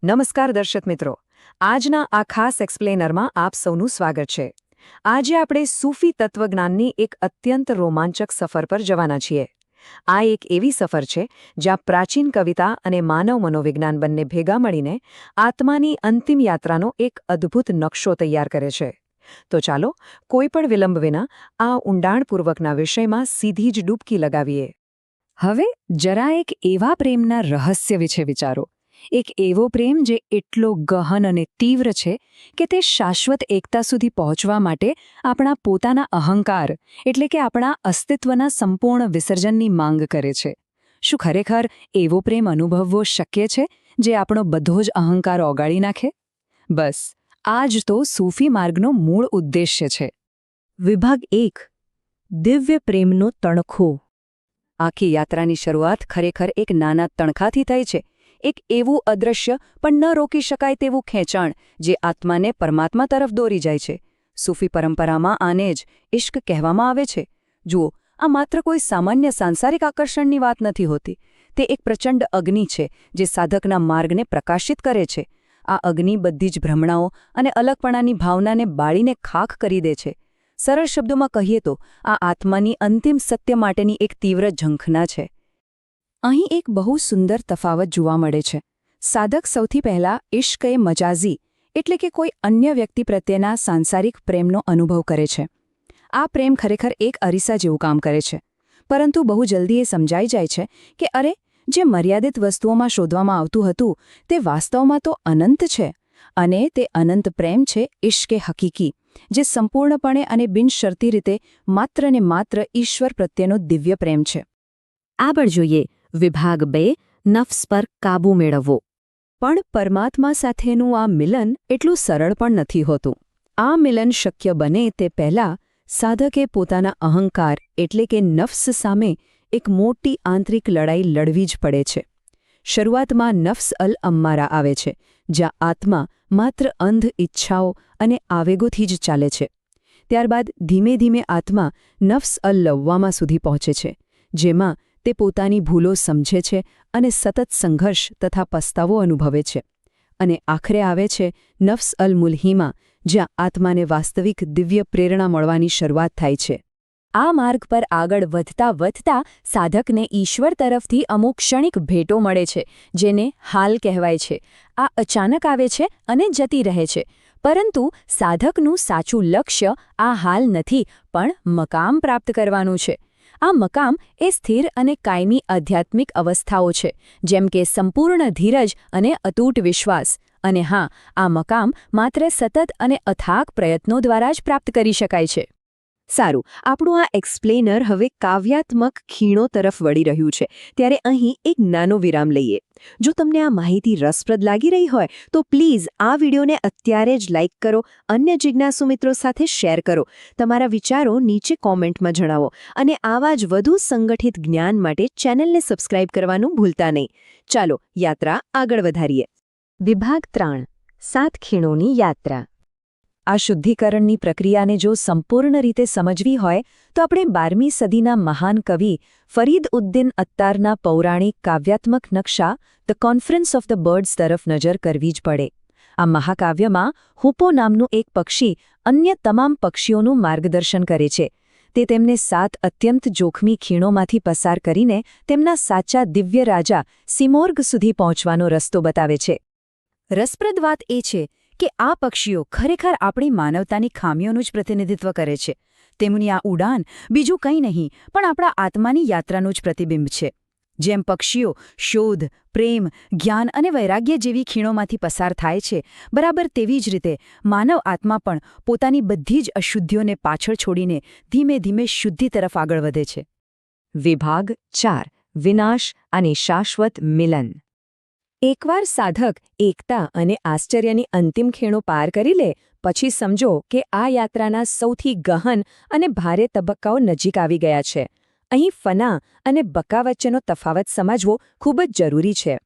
નમસ્કાર દર્શક મિત્રો, આજના આ ખાસ એક્સપ્લેનરમાં આપ સૌનું સ્વાગત છે. આજે આપણે સૂફી તત્વજ્ઞાનની એક અત્યંત રોમાંચક સફર પર જવાના છીએ. આ એક એવી સફર છે જ્યાં પ્રાચીન કવિતા અને માનવ મનોવિજ્ઞાન બંને ભેગા મળીને આત્માની અંતિમ યાત્રાનો એક અદ્ભુત નકશો તૈયાર કરે છે. તો ચાલો, કોઈપણ વિલંબ વિના આ ઊંડાણપૂર્વકના વિષયમાં સીધી જ ડૂબકી લગાવીએ. હવે જરા એક એવા પ્રેમના રહસ્ય વિશે વિચારો. એક એવો પ્રેમ જે એટલો ગહન અને તીવ્ર છે કે તે શાશ્વત એકતા સુધી પહોંચવા માટે આપણા પોતાના અહંકાર એટલે કે આપણા અસ્તિત્વના સંપૂર્ણ વિસર્જનની માંગ કરે છે. શું ખરેખર એવો પ્રેમ અનુભવવો શક્ય છે જે આપણો બધો જ અહંકાર ઓગાળી નાખે? બસ આ જ તો સૂફી માર્ગનો મૂળ ઉદ્દેશ્ય છે. વિભાગ 1: દિવ્ય પ્રેમનો તણખો. આખી યાત્રાની શરૂઆત ખરેખર એક નાના તણખાથી થઈ છે. એક એવું અદૃશ્ય પણ ન રોકી શકાય તેવું ખેંચાણ જે આત્માને પરમાત્મા તરફ દોરી જાય છે. સૂફી પરંપરામાં આને જ ઇશ્ક કહેવામાં આવે છે. જુઓ, આ માત્ર કોઈ સામાન્ય સાંસારિક આકર્ષણની વાત નથી હોતી. તે એક પ્રચંડ અગ્નિ છે જે સાધકના માર્ગને પ્રકાશિત કરે છે. આ અગ્નિ બધી જ ભ્રમણાઓ અને અલગપણાની ભાવનાને બાળીને ખાખ કરી દે છે. સરળ શબ્દોમાં કહીએ તો આ આત્માની અંતિમ સત્ય માટેની એક તીવ્ર ઝંખના છે. અહીં એક બહુ સુંદર તફાવત જોવા મળે છે. સાધક સૌથી પહેલાં ઇશ્ક એ મજાઝી એટલે કે કોઈ અન્ય વ્યક્તિ પ્રત્યેના સાંસારિક પ્રેમનો અનુભવ કરે છે. આ પ્રેમ ખરેખર એક અરીસા જેવું કામ કરે છે. પરંતુ બહુ જલ્દી એ સમજાઈ જાય છે કે અરે, જે મર્યાદિત વસ્તુઓમાં શોધવામાં આવતું હતું તે વાસ્તવમાં તો અનંત છે. અને તે અનંત પ્રેમ છે ઇશ્કે હકીકી, જે સંપૂર્ણપણે અને બિનશરતી રીતે માત્ર ને માત્ર ઈશ્વર પ્રત્યેનો દિવ્ય પ્રેમ છે. આગળ જોઈએ વિભાગ 2: નફ્સ પર કાબૂ મેળવવો. પણ પરમાત્મા સાથેનું આ મિલન એટલું સરળ પણ નથી હોતું. આ મિલન શક્ય બને તે પહેલાં સાધકે પોતાના અહંકાર એટલે કે નફ્સ સામે એક મોટી આંતરિક લડાઈ લડવી જ પડે છે. શરૂઆતમાં નફ્સ અલ અમ્મારા આવે છે, જ્યાં આત્મા માત્ર અંધ ઈચ્છાઓ અને આવેગોથી જ ચાલે છે. ત્યારબાદ ધીમે ધીમે આત્મા નફ્સ અલ લવ્વામા સુધી પહોંચે છે, જેમાં તે પોતાની ભૂલો સમજે છે અને સતત સંઘર્ષ તથા પસ્તાવો અનુભવે છે. અને આખરે આવે છે નફ્સ અલ મુલ્હીમા, જ્યાં આત્માને વાસ્તવિક દિવ્ય પ્રેરણા મળવાની શરૂઆત થાય છે. આ માર્ગ પર આગળ વધતા વધતા સાધકને ઈશ્વર તરફથી અમુક ક્ષણિક ભેટો મળે છે, જેને હાલ કહેવાય છે. આ અચાનક આવે છે અને જતી રહે છે. પરંતુ સાધકનું સાચું લક્ષ્ય આ હાલ નથી, પણ મકામ પ્રાપ્ત કરવાનું છે. આ મકામ એ સ્થિર અને કાયમી આધ્યાત્મિક અવસ્થાઓ છે, જેમ કે સંપૂર્ણ ધીરજ અને અતૂટ વિશ્વાસ. અને હા, આ મકામ માત્ર સતત અને અથાગ પ્રયત્નો દ્વારા જ પ્રાપ્ત કરી શકાય છે. સારું, આપણું આ એક્સપ્લેનર હવે કાવ્યાત્મક ખીણો તરફ વળી રહ્યું છે, ત્યારે અહીં એક નાનો વિરામ લઈએ. જો તમને આ માહિતી રસપ્રદ લાગી રહી હોય તો પ્લીઝ આ વિડીયોને અત્યારે જ લાઇક કરો, અન્ય જિજ્ઞાસુ મિત્રો સાથે શેર કરો, તમારા વિચારો નીચે કોમેન્ટમાં જણાવો અને આવા જ વધુ સંગઠિત જ્ઞાન માટે ચેનલને સબસ્ક્રાઇબ કરવાનું ભૂલતા નહીં. ચાલો યાત્રા આગળ વધારીએ. વિભાગ 3: 7 ખીણોની યાત્રા. આ શુદ્ધિકરણની પ્રક્રિયાને જો સંપૂર્ણ રીતે સમજવી હોય તો આપણે 12મી સદીના મહાન કવિ ફરીદ ઉદ્દીન અત્તારના પૌરાણિક કાવ્યાત્મક નકશા the conference of the birds તરફ નજર કરવી જ પડે. આ મહાકાવ્યમાં હુપો નામનું એક પક્ષી અન્ય તમામ પક્ષીઓનું માર્ગદર્શન કરે છે. તે તેમને 7 અત્યંત જોખમી ખીણોમાંથી પસાર કરીને તેમના સાચા દિવ્ય રાજા સિમોર્ગ સુધી પહોંચવાનો રસ્તો બતાવે છે. રસપ્રદ વાત એ છે કે આ પક્ષીઓ ખરેખર આપણી માનવતાની ખામીઓનું જ પ્રતિનિધિત્વ કરે છે. તેમની આ ઉડાન બીજું કંઈ નહીં પણ આપણા આત્માની યાત્રાનું જ પ્રતિબિંબ છે. જેમ પક્ષીઓ શોધ, પ્રેમ, જ્ઞાન અને વૈરાગ્ય જેવી ખીણોમાંથી પસાર થાય છે, બરાબર તેવી જ રીતે માનવ આત્મા પણ પોતાની બધી જ અશુદ્ધિઓને પાછળ છોડીને ધીમે ધીમે શુદ્ધિ તરફ આગળ વધે છે. વિભાગ 4: વિનાશ અને શાશ્વત મિલન. એકવાર સાધક એકતા અને આશ્ચર્યની અંતિમ ખીણો પાર કરી લે પછી સમજો કે આ યાત્રાના સૌથી ગહન અને ભારે તબક્કાઓ નજીક આવી ગયા છે. અહીં ફના અને બકા વચ્ચેનો તફાવત સમજવો ખૂબ જ જરૂરી છે.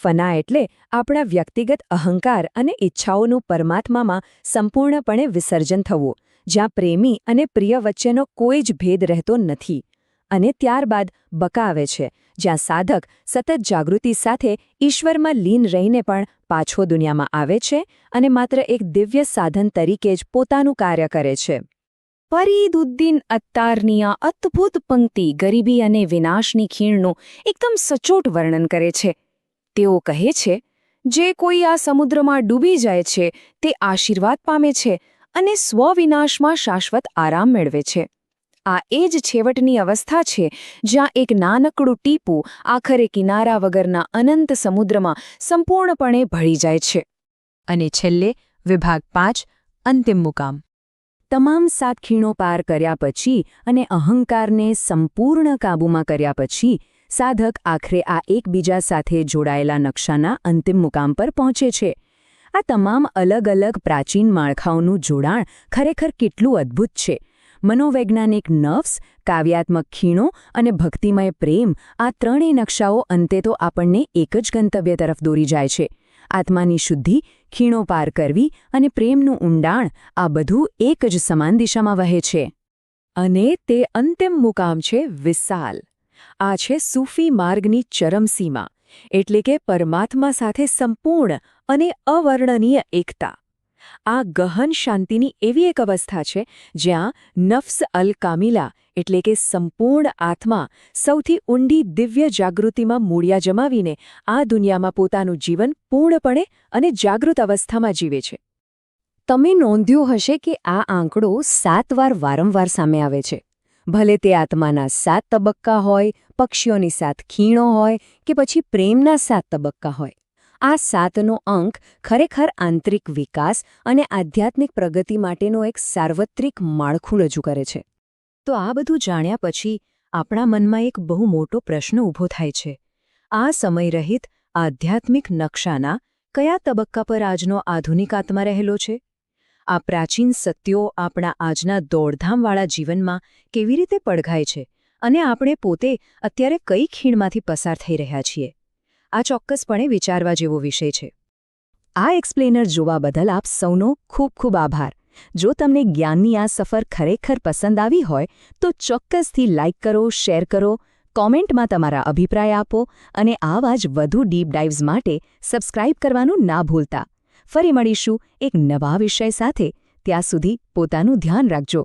ફના એટલે આપણા વ્યક્તિગત અહંકાર અને ઈચ્છાઓનું પરમાત્મામાં સંપૂર્ણપણે વિસર્જન થવું, જ્યાં પ્રેમી અને પ્રિય વચ્ચેનો કોઈ જ ભેદ રહેતો નથી. અને ત્યારબાદ બકા આવે છે, જ્યાં સાધક સતત જાગૃતિ સાથે ઈશ્વરમાં લીન રહીને પણ પાછો દુનિયામાં આવે છે અને માત્ર એક દિવ્ય સાધન તરીકે જ પોતાનું કાર્ય કરે છે. ફરીદુદ્દીન અત્તારની આ અદ્ભુત પંક્તિ ગરીબી અને વિનાશની ખીણનું એકદમ સચોટ વર્ણન કરે છે. તેઓ કહે છે, જે કોઈ આ સમુદ્રમાં ડૂબી જાય છે તે આશીર્વાદ પામે છે અને સ્વવિનાશમાં શાશ્વત આરામ મેળવે છે. આ એ જ છેવટની અવસ્થા છે જ્યાં એક નાનકડું ટીપું આખરે કિનારા વગરના અનંત સમુદ્રમાં સંપૂર્ણપણે ભળી જાય છે. અને છેલ્લે વિભાગ 5 અંતિમ મુકામ. તમામ 7 ખીણો પાર કર્યા પછી અને અહંકારને સંપૂર્ણ કાબૂમાં કર્યા પછી સાધક આખરે આ એકબીજા સાથે જોડાયેલા નકશાના અંતિમ મુકામ પર પહોંચે છે. આ તમામ અલગ અલગ પ્રાચીન માળખાઓનું જોડાણ ખરેખર કેટલું અદ્ભુત છે. મનોવૈજ્ઞાનિક નર્વ્સ, કાવ્યાત્મક ખીણો અને ભક્તિમય પ્રેમ, આ ત્રણેય નકશાઓ અંતે તો આપણને એક જ ગંતવ્ય તરફ દોરી જાય છે. આત્માની શુદ્ધિ, ખીણો પાર કરવી અને પ્રેમનું ઊંડાણ, આ બધું એક જ સમાન દિશામાં વહે છે. અને તે અંતિમ મુકામ છે વિસાલ. આ છે સૂફી માર્ગની ચરમસીમા, એટલે કે પરમાત્મા સાથે સંપૂર્ણ અને અવર્ણનીય એકતા. આ ગહન શાંતિની એવી એક અવસ્થા છે જ્યાં નફ્સ અલ કામિલા એટલે કે સંપૂર્ણ આત્મા સૌથી ઊંડી દિવ્ય જાગૃતિમાં મૂળિયા જમાવીને આ દુનિયામાં પોતાનું જીવન પૂર્ણપણે અને જાગૃત અવસ્થામાં જીવે છે. તમે નોંધ્યું હશે કે આ આંકડો 7 વાર વારંવાર સામે આવે છે. ભલે તે આત્માના 7 તબક્કા હોય, પક્ષીઓની 7 ખીણો હોય કે પછી પ્રેમના 7 તબક્કા હોય. આ 7નો અંક ખરેખર આંતરિક વિકાસ અને આધ્યાત્મિક પ્રગતિ માટેનો એક સાર્વત્રિક માળખું રજૂ કરે છે. તો આ બધું જાણ્યા પછી આપણા મનમાં એક બહુ મોટો પ્રશ્ન ઊભો થાય છે. આ સમયરહિત આધ્યાત્મિક નકશાના કયા તબક્કા પર આજનો આધુનિક આત્મા રહેલો છે? આ પ્રાચીન સત્યો આપણા આજના દોડધામવાળા જીવનમાં કેવી રીતે પડઘાય છે અને આપણે પોતે અત્યારે કઈ ખીણમાંથી પસાર થઈ રહ્યા છીએ? આ ચોક્કસપણે વિચારવા જેવો વિષય છે. આ એક્સપ્લેનર જોવા બદલ આપ સૌનો ખૂબ ખૂબ આભાર. જો તમને જ્ઞાનની આ સફર ખરેખર પસંદ આવી હોય તો ચોક્કસથી લાઇક કરો, શેર કરો, કોમેન્ટમાં તમારા અભિપ્રાય આપો અને આવા જ વધુ ડીપ ડાઇવ્સ માટે સબસ્ક્રાઇબ કરવાનું ના ભૂલતા. ફરી મળીશું એક નવા વિષય સાથે. ત્યાં સુધી પોતાનું ધ્યાન રાખજો.